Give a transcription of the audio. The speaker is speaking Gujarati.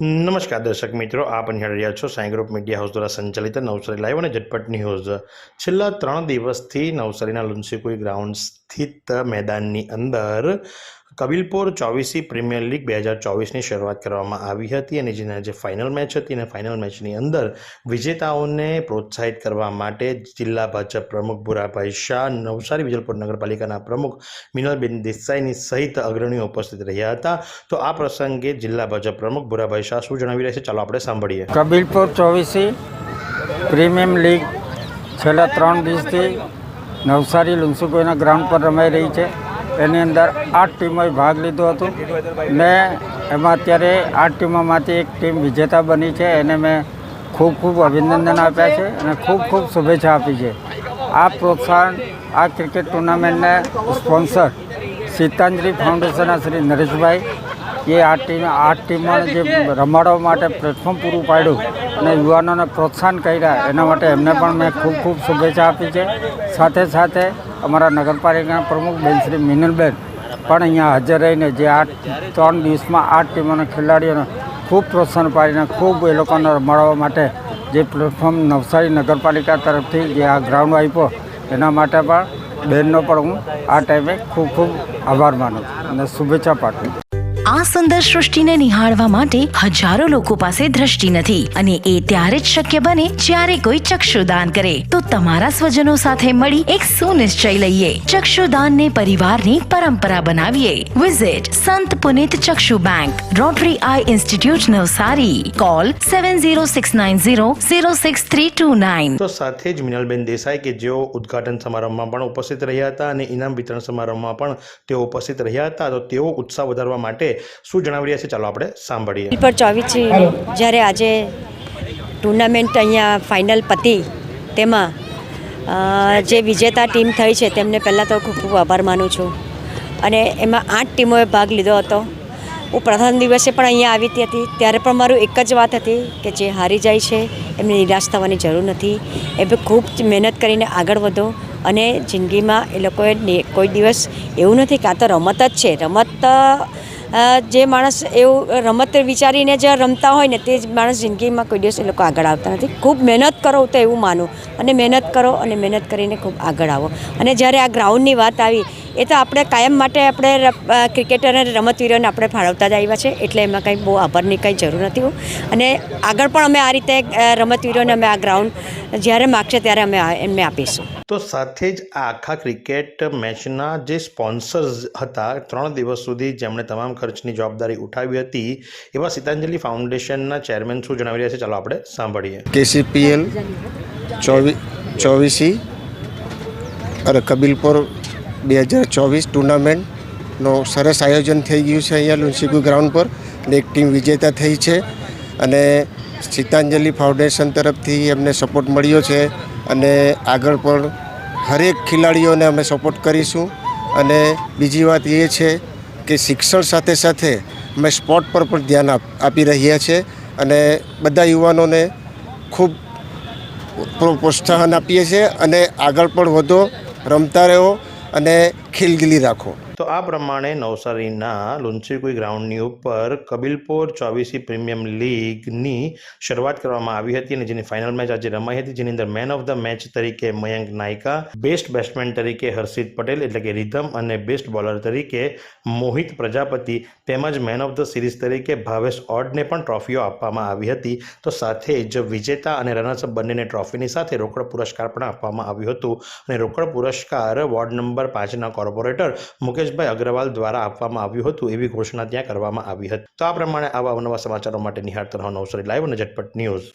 નમસ્કાર દર્શક મિત્રો, આપ નિહાળી રહ્યા છો સાંઈ ગ્રુપ મીડિયા હાઉસ દ્વારા સંચાલિત નવસારી લાઈવ અને ઝટપટ ન્યૂઝ। છેલ્લા 3 દિવસથી નવસારીના લુન્સીકુઈ ગ્રાઉન્ડ સ્થિત મેદાનની અંદર કબીલપુર 24 પ્રીમિયર લીગ 2024ની શરૂઆત કરવામાં આવી હતી અને જેના જે ફાઇનલ મેચ હતી અને ફાઇનલ મેચની અંદર વિજેતાઓને પ્રોત્સાહિત કરવા માટે જિલ્લા ભાજપ પ્રમુખ ભૂરાભાઈ શાહ, નવસારી વિજલપુર નગરપાલિકાના પ્રમુખ મિનલબેન દેસાઈની સહિત અગ્રણીઓ ઉપસ્થિત રહ્યા હતા। તો આ પ્રસંગે જિલ્લા ભાજપ પ્રમુખ ભૂરાભાઈ શાહ શું જણાવી રહ્યા છે, ચાલો આપણે સાંભળીએ। કબીલપુર 24 પ્રીમિયમ લીગ છેલ્લા 3 દિવસથી નવસારી લુન્સીકુઈના ગ્રાઉન્ડ પર રમાઈ રહી છે। એની અંદર 8 ટીમોએ ભાગ લીધો હતો ને એમાં અત્યારે 8 ટીમોમાંથી એક ટીમ વિજેતા બની છે। એને મેં ખૂબ અભિનંદન આપ્યા છે અને ખૂબ શુભેચ્છા આપી છે। આ પ્રોત્સાહન આ ક્રિકેટ ટુર્નામેન્ટને સ્પોન્સર સીતાંજલિ ફાઉન્ડેશનના શ્રી નરેશભાઈ એ આ ટીમોને જે રમાડવા માટે પ્લેટફોર્મ પૂરું પાડ્યું અને યુવાનોને પ્રોત્સાહન કર્યા એના માટે એમને પણ મેં ખૂબ શુભેચ્છા આપી છે। સાથે અમારા નગરપાલિકાના પ્રમુખ બેન શ્રી મિનલબેન પણ અહીંયા હાજર રહીને જે 3 દિવસમાં 8 ટીમોના ખેલાડીઓને ખૂબ પ્રોત્સાહન પાડીને ખૂબ એ લોકોને રમાડવા માટે જે પ્લેટફોર્મ નવસારી નગરપાલિકા તરફથી જે આ ગ્રાઉન્ડ આપ્યો એના માટે પણ બહેનનો પણ હું આ ટાઈમે ખૂબ આભાર માનું છું અને શુભેચ્છા પાઠવું। આ સુંદર સૃષ્ટિને નિહાળવા માટે હજારો લોકો પાસે દ્રષ્ટિ નથી અને એ ત્યારે જ શક્ય બને જ્યારે કોઈ ચક્ષુદાન કરે। તો તમારા સ્વજનો સાથે મળી એક સુનિશ્ચય લઈએ, ચક્ષુદાનને પરિવારની પરંપરા બનાવીએ। Visit Sant Punit Chakshu bank, rotary eye institute Navsari, call 7069006329। તો સાથે જ મિનલબેન દેસાઈ કે જેઓ ઉદ્ઘાટન સમારંભમાં પણ ઉપસ્થિત રહ્યા હતા અને ઇનામ વિતરણ સમારંભમાં પણ તેઓ ઉપસ્થિત રહ્યા હતા, તો તેઓ ઉત્સાહ વધારવા માટે શું જણાવી રહ્યા છે, ચાલો આપણે સાંભળીએ। કબીલપુર 24 જ્યારે આજે ટુર્નામેન્ટ અહીંયા ફાઇનલ પતી તેમાં જે વિજેતા ટીમ થઈ છે તેમને પહેલાં તો ખૂબ આભાર માનું છું અને એમાં 8 ટીમોએ ભાગ લીધો હતો। હું પ્રથમ દિવસે પણ અહીંયા આવી હતી ત્યારે પણ મારું એક જ વાત હતી કે જે હારી જાય છે એમને નિરાશ થવાની જરૂર નથી, એ ખૂબ મહેનત કરીને આગળ વધો અને જિંદગીમાં એ લોકોએ કોઈ દિવસ એવું નથી કે આ તો રમત જ છે, રમત જે માણસ એવું રમત વિચારીને જે રમતા હોય ને તે જ માણસ જિંદગીમાં કોઈ દિવસ એ લોકો આગળ આવતા નથી। ખૂબ મહેનત કરો તો એવું માનું અને મહેનત કરો અને મહેનત કરીને ખૂબ આગળ આવો। અને જ્યારે આ ગ્રાઉન્ડની વાત આવી એ તો આપણે કાયમ માટે આપણે ક્રિકેટર અને રમતવીરોને આપણે ફાળવતા જ આવ્યા છે, એટલે એમાં કંઈ બહુ આભારની કંઈ જરૂર નથી અને આગળ પણ અમે આ રીતે રમતવીરોને અમે આ ગ્રાઉન્ડ જ્યારે માગશે ત્યારે અમે એમને આપીશું। તો સાથે જ આ આખા ક્રિકેટ મેચના જે સ્પોન્સર્સ હતા 3 દિવસ સુધી જેમણે તમામ ખર્ચની જવાબદારી ઉઠાવી હતી એવા સીતાંજલિ ફાઉન્ડેશનના ચેરમેન શું જણાવી રહ્યા છે, ચાલો આપણે સાંભળીએ। KCPL 24 અને કબીલપુર 2024 ટુર્નામેન્ટનો સરસ આયોજન થઈ ગયું છે અહીંયા લુન્સીકુઈ ગ્રાઉન્ડ પર અને એક ટીમ વિજેતા થઈ છે અને સીતાંજલિ ફાઉન્ડેશન તરફથી એમને સપોર્ટ મળ્યો છે અને આગળ પણ હરેક ખેલાડીઓને અમે સપોર્ટ કરીશું। અને બીજી વાત એ છે કે શિક્ષણ સાથે અમે સ્પોર્ટ પર પણ ધ્યાન આપી રહ્યા છે અને બધા યુવાનોને ખૂબ પ્રોત્સાહન આપીએ છીએ અને આગળ પણ વધો, રમતા રહો અને ખેલદિલી રાખો। તો આ પ્રમાણે નવસારીના લુન્સીકુઈ ગ્રાઉન્ડની ઉપર કબીલપુર 24 પ્રીમિયમ લીગની શરૂઆત કરવામાં આવી હતી અને જેની ફાઇનલ મેચ આજે રમાઈ હતી, જેની અંદર મેન ઓફ ધ મેચ તરીકે મયંક નાયકા, બેસ્ટ બેટ્સમેન તરીકે હર્ષિત પટેલ એટલે કે રિધમ અને બેસ્ટ બોલર તરીકે મોહિત પ્રજાપતિ તેમજ મેન ઓફ ધ સિરીઝ તરીકે ભાવેશ ઓડને પણ ટ્રોફીઓ આપવામાં આવી હતી। તો સાથે જ વિજેતા અને રનર્સઅપ બંનેને ટ્રોફીની સાથે રોકડ પુરસ્કાર પણ આપવામાં આવ્યું હતું અને રોકડ પુરસ્કાર વોર્ડ નંબર 5ના કોર્પોરેટર મુકેશભાઈ અગ્રવાલ દ્વારા આપવામાં આવ્યું હતું એવી ઘોષણા ત્યાં કરવામાં આવી હતી। તો આ પ્રમાણે આવા અવનવા સમાચારો માટે નિહાળતા રહો નવસારી લાઈવ અને ઝટપટ ન્યૂઝ।